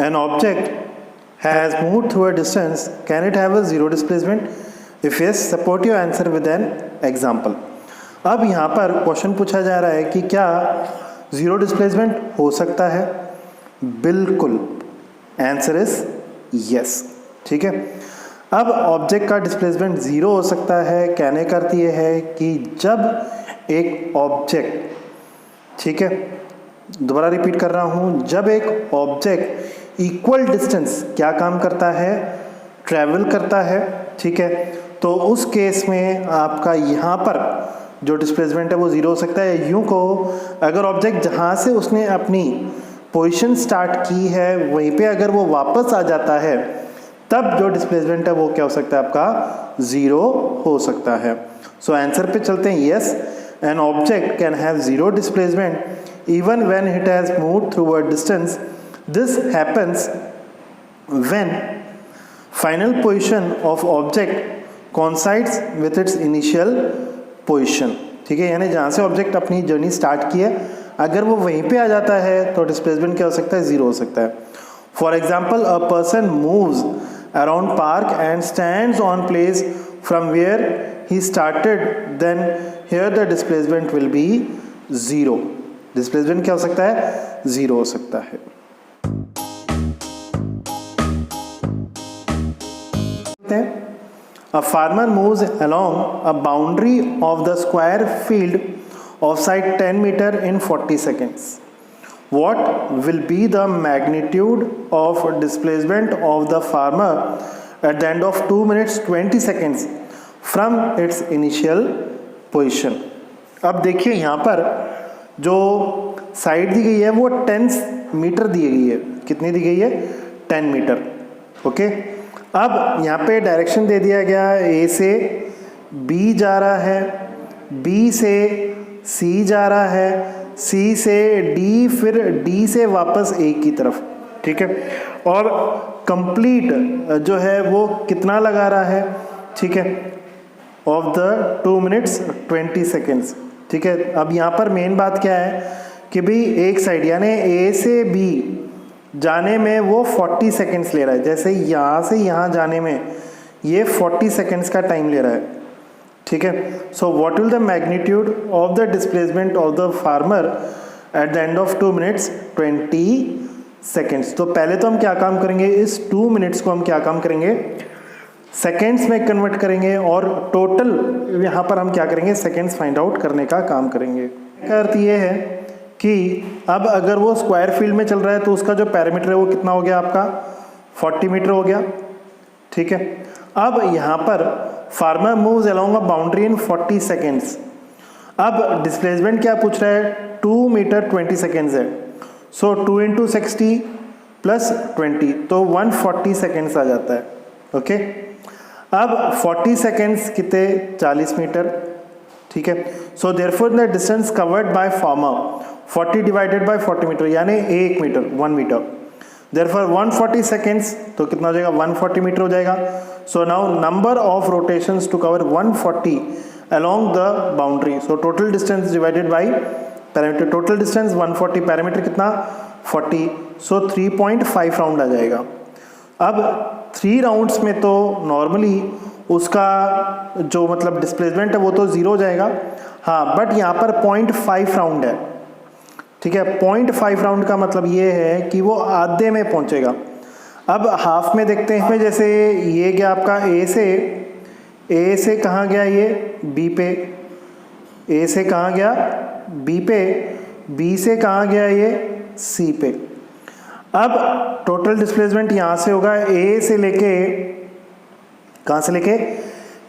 An object has moved through a distance, can it have a zero displacement? If yes, support your answer with an example. अब यहाँ पर question पूछा जा रहा है कि क्या जीरो डिस्प्लेसमेंट हो सकता है? बिल्कुल, आंसर इज यस। ठीक है, अब ऑब्जेक्ट का डिस्प्लेसमेंट जीरो हो सकता है कहने का अर्थ ये है कि जब एक ऑब्जेक्ट, ठीक है, दोबारा रिपीट कर रहा हूं, जब एक ऑब्जेक्ट इक्वल डिस्टेंस क्या काम करता है? ट्रैवल करता है। ठीक है, तो उस केस में आपका यहाँ पर जो डिस्प्लेसमेंट है वो जीरो हो सकता है। यूं कहो, अगर ऑब्जेक्ट जहाँ से उसने अपनी पोजीशन स्टार्ट की है वहीं पे अगर वो वापस आ जाता है, तब जो डिस्प्लेसमेंट है वो क्या हो सकता है? आपका जीरो हो सकता है। सो आंसर पे चलते हैं। Yes, an object can have zero displacement even when it has moved through a distance. This happens when final position of object coincides with its initial position. ठीक है, यानी जहाँ से ऑब्जेक्ट अपनी जर्नी स्टार्ट की है अगर वो वहीं पे आ जाता है तो डिस्प्लेसमेंट क्या हो सकता है? जीरो हो सकता है। For example, a person moves around park and stands on place from where he started, then here the displacement will be zero. Displacement क्या हो सकता है? जीरो हो सकता है। A farmer moves along a boundary of the square field of side 10 meter in 40 seconds. What will be the magnitude of displacement of the farmer at the end of 2 minutes 20 seconds from its initial position? अब देखिए यहाँ पर जो side दी गई है वो 10 metre दी गई है। कितनी दी गई है? 10 मीटर। ओके, अब यहाँ पे डायरेक्शन दे दिया गया है, ए से बी जा रहा है, बी से सी जा रहा है, सी से डी, फिर डी से वापस ए की तरफ। ठीक है, और कंप्लीट जो है वो कितना लगा रहा है? ठीक है, ऑफ द 2 मिनट्स 20 सेकेंड्स। ठीक है, अब यहाँ पर मेन बात क्या है कि भाई एक साइड यानी ए से बी जाने में वो 40 सेकेंड्स ले रहा है। जैसे यहाँ से यहाँ जाने में ये 40 सेकेंड्स का टाइम ले रहा है। ठीक है, so what will the magnitude of the displacement of the farmer at the end of 2 minutes 20 seconds. तो पहले तो हम क्या काम करेंगे, इस 2 मिनट्स को हम क्या काम करेंगे? सेकेंड्स में कन्वर्ट करेंगे और टोटल यहाँ पर हम क्या करेंगे? सेकेंड्स फाइंड आउट करने का काम करेंगे। इसका अर्थ ये है कि अब अगर वो स्क्वायर फील्ड में चल रहा है तो उसका जो पैरामीटर है वो कितना हो गया आपका? 40 मीटर हो गया। ठीक है, अब यहाँ पर farmer moves along a boundary in 40 seconds. अब डिस्प्लेसमेंट क्या पूछ रहा है? 2 मीटर 20 सेकेंड्स है। सो 2 इंटू 60 प्लस 20 तो 140 सेकेंड्स आ जाता है। ओके, अब 40 सेकेंड्स कितने? 40 मीटर। ठीक है, so therefore the distance covered by farmer 40 divided by 40 metre यानी 1 मीटर, 1 मीटर। देयरफॉर 140 सेकेंड्स तो कितना हो जाएगा? 140 मीटर हो जाएगा। So now number of rotations to cover 140 along the boundary. So total distance divided by parameter, total distance 140, parameter कितना? 40। सो 3.5 round आ जाएगा। अब 3 राउंड्स में तो नॉर्मली उसका जो मतलब डिस्प्लेसमेंट है वो तो जीरो हो जाएगा। हाँ, बट यहाँ पर 0.5 राउंड है। ठीक है, 0.5 राउंड का मतलब ये है कि वो आधे में पहुंचेगा। अब हाफ में देखते हैं, जैसे ये गया आपका ए से कहाँ गया? ये बी पे। ए से कहाँ गया? बी पे। बी से कहाँ गया? ये सी पे। अब टोटल डिस्प्लेसमेंट यहाँ से होगा ए से लेके, कहाँ से लेके?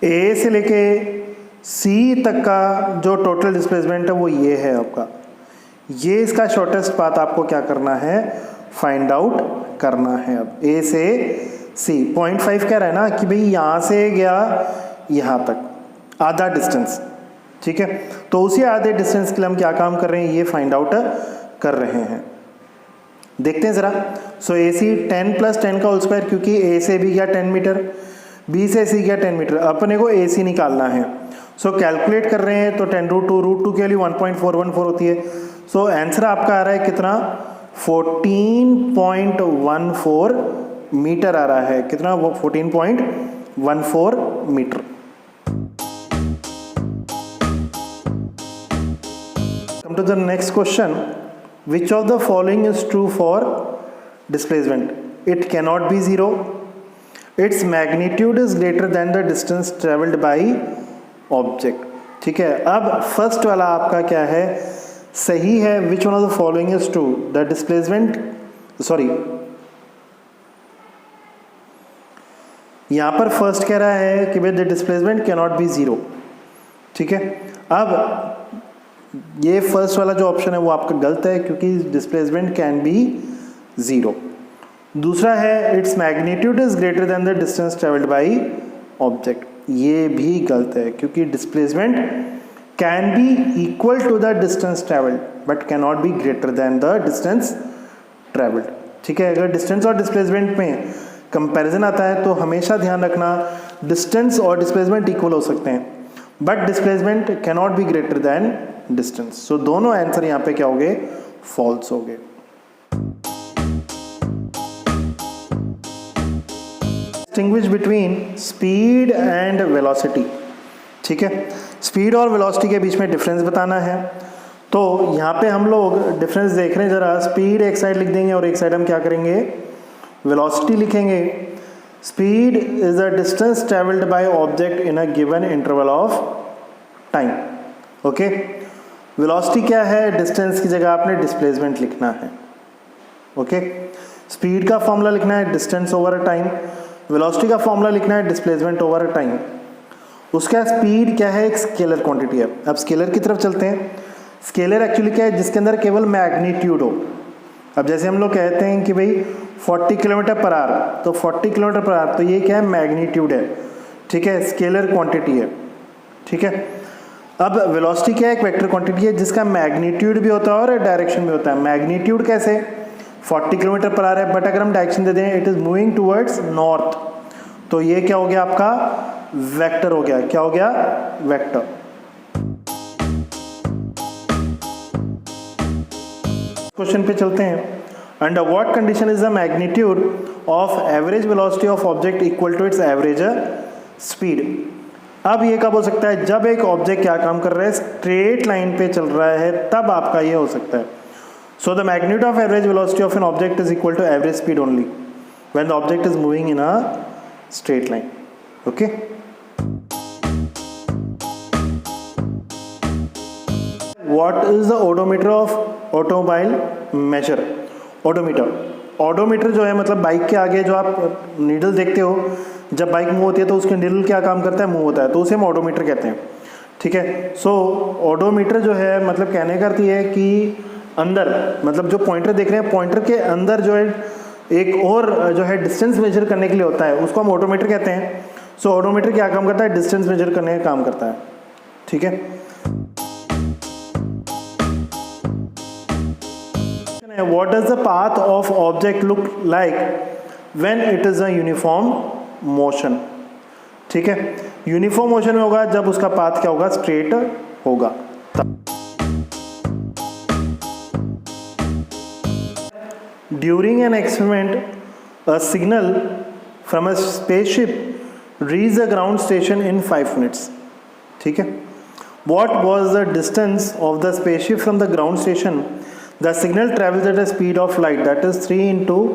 ए से लेके सी तक का जो टोटल डिस्प्लेसमेंट है वो ये है आपका। ये इसका शॉर्टेस्ट पाथ आपको क्या करना है? फाइंड आउट करना है। अब ए से सी 0.5 कह रहा है ना कि भाई यहाँ से गया यहाँ तक आधा डिस्टेंस। ठीक है, तो उसी आधे डिस्टेंस के लिए हम क्या काम कर रहे हैं? ये फाइंड आउट कर रहे हैं। देखते हैं जरा। सो ए सी 10 प्लस 10 का होल स्क्वायर, क्योंकि ए से भी गया 10 मीटर, बी से सी गया 10 मीटर, अपने को ए सी निकालना है। सो कैलकुलेट कर रहे हैं तो 10 रूट 2 के लिए 1.414 होती है। सो आंसर आपका आ रहा है कितना? 14.14 मीटर आ रहा है। कितना? वो 14.14 metre. Come to the next question, which of the following is true for displacement? It cannot be zero, its magnitude is greater than the distance travelled by object. ठीक है, अब फर्स्ट वाला आपका क्या है? सही है। Which one of the following is true? The displacement, sorry, यहां पर फर्स्ट कह रहा है कि भाई the displacement can not B zero. ठीक है, अब ये फर्स्ट वाला जो ऑप्शन है वो आपका गलत है, क्योंकि डिस्प्लेसमेंट कैन बी जीरो। दूसरा है its magnitude is greater than the distance travelled by object, ये भी गलत है, क्योंकि displacement can be equal to the distance travelled but can not be greater than the distance travelled. ठीक है, अगर डिस्टेंस और डिस्प्लेसमेंट में कंपैरिजन आता है तो हमेशा ध्यान रखना डिस्टेंस और डिस्प्लेसमेंट इक्वल हो सकते हैं, but displacement can not be greater than distance. So दोनों आंसर यहाँ पे क्या हो गए? फॉल्स हो गए। Distinguish between speed and velocity. ठीक है, स्पीड और वेलोसिटी के बीच में डिफरेंस बताना है। तो यहाँ पे हम लोग डिफरेंस देख रहे हैं जरा। स्पीड एक साइड लिख देंगे और एक साइड हम क्या करेंगे? वेलोसिटी लिखेंगे। Speed is the distance travelled by object in a given interval of time. Okay, velocity क्या है? डिस्टेंस की जगह आपने डिस्प्लेसमेंट लिखना है। ओके, स्पीड का फॉर्मूला लिखना है distance over a time, velocity का फॉर्मूला लिखना है डिस्प्लेसमेंट ओवर अ टाइम। उसका स्पीड क्या है? एक स्केलर क्वांटिटी है। अब स्केलर की तरफ चलते हैं। स्केलर एक्चुअली क्या है? जिसके अंदर केवल मैग्नीट्यूड हो। अब जैसे हम लोग कहते हैं कि भाई 40 किलोमीटर पर आवर, तो 40 किलोमीटर पर आवर, तो ये क्या है? मैग्नीट्यूड है। ठीक है, स्केलर क्वांटिटी है। ठीक है, अब वेलोसिटी क्या है? एक वेक्टर क्वांटिटी है जिसका मैग्नीट्यूड भी होता है और डायरेक्शन भी होता है। मैग्नीट्यूड कैसे? 40 किलोमीटर पर आवर है, बट अगर हम डायरेक्शन दे दें it is moving towards north, तो ये क्या हो गया? आपका वेक्टर हो गया। क्या हो गया? वेक्टर। क्वेश्चन पे चलते हैं। Under what condition is the magnitude of average velocity of object equal to its average speed? अब ये कब हो सकता है? जब एक ऑब्जेक्ट क्या काम कर रहा है? स्ट्रेट लाइन पे चल रहा है, तब आपका ये हो सकता है। So the magnitude of average velocity of an object is equal to average speed only when the object is moving in a straight line. Okay, what is the odometer of automobile measure? Odometer जो है मतलब bike के आगे जो आप needle देखते हो, जब बाइक मूव होती है तो उसके नीडल क्या काम करता है? मूव होता है, तो उसे हम ओडोमीटर कहते हैं। ठीक है, सो ओडोमीटर जो है मतलब कहने का अर्थ ये है कि अंदर, मतलब जो पॉइंटर देख रहे हैं, पॉइंटर के अंदर जो है एक और जो है डिस्टेंस मेजर करने के लिए होता है, उसको हम ओडोमीटर कहते हैं। सो ओडोमीटर क्या काम करता है? डिस्टेंस मेजर करने का काम करता है। ठीक है, what does the path of object look like when it is a uniform motion? ठीक है, यूनिफॉर्म मोशन में होगा जब उसका पाथ क्या होगा? स्ट्रेट होगा। During an experiment a signal from a spaceship reach the ground station in 5 minutes. ठीक है, what was the distance of the spaceship from the ground station? The signal travels at a speed of light that is 3 ×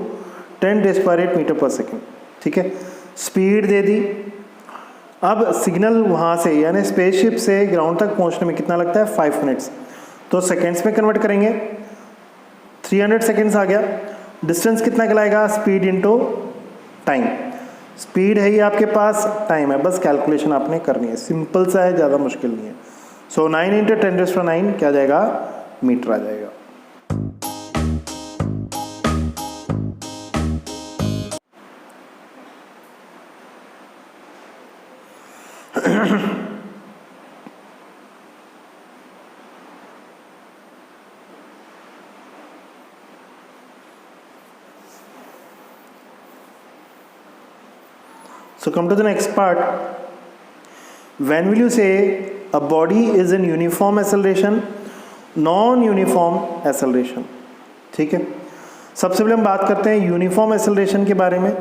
10⁸ metre per second. ठीक है, speed दे दी। अब signal वहाँ से यानी spaceship से ground तक पहुँचने में कितना लगता है? 5 मिनट्स। तो सेकेंड्स में कन्वर्ट करेंगे, 300 सेकेंड्स आ गया। डिस्टेंस कितना कहलाएगा? Speed into time. स्पीड है ही आपके पास, टाइम है, बस कैलकुलेशन आपने करनी है। सिंपल सा है, ज़्यादा मुश्किल नहीं है। सो 9 × 10⁹ क्या जाएगा? मीटर आ जाएगा। So come to the next part. When will you say a body is in uniform acceleration, non-uniform acceleration? ठीक है, सबसे पहले हम बात करते हैं यूनिफॉर्म एक्सेलरेशन के बारे में,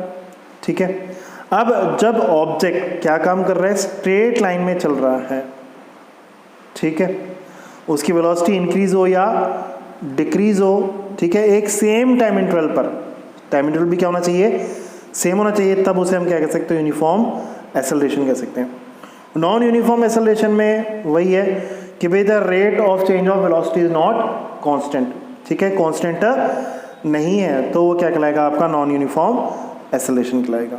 ठीक है। अब जब ऑब्जेक्ट क्या काम कर रहा है, स्ट्रेट लाइन में चल रहा है, ठीक है, उसकी वेलोसिटी इंक्रीज हो या डिक्रीज हो, ठीक है, एक सेम टाइम इंटरवल पर, टाइम इंटरवल भी क्या होना चाहिए, सेम होना चाहिए, तब उसे हम क्या कह सकते हैं, यूनिफॉर्म एक्सेलरेशन कह सकते हैं। नॉन यूनिफॉर्म एक्सेलरेशन में वही है कि भाई the rate of change of velocity is not constant, ठीक है, कांस्टेंट नहीं है, तो वो क्या कहलाएगा, आपका नॉन यूनिफॉर्म एक्सेलरेशन कहलाएगा।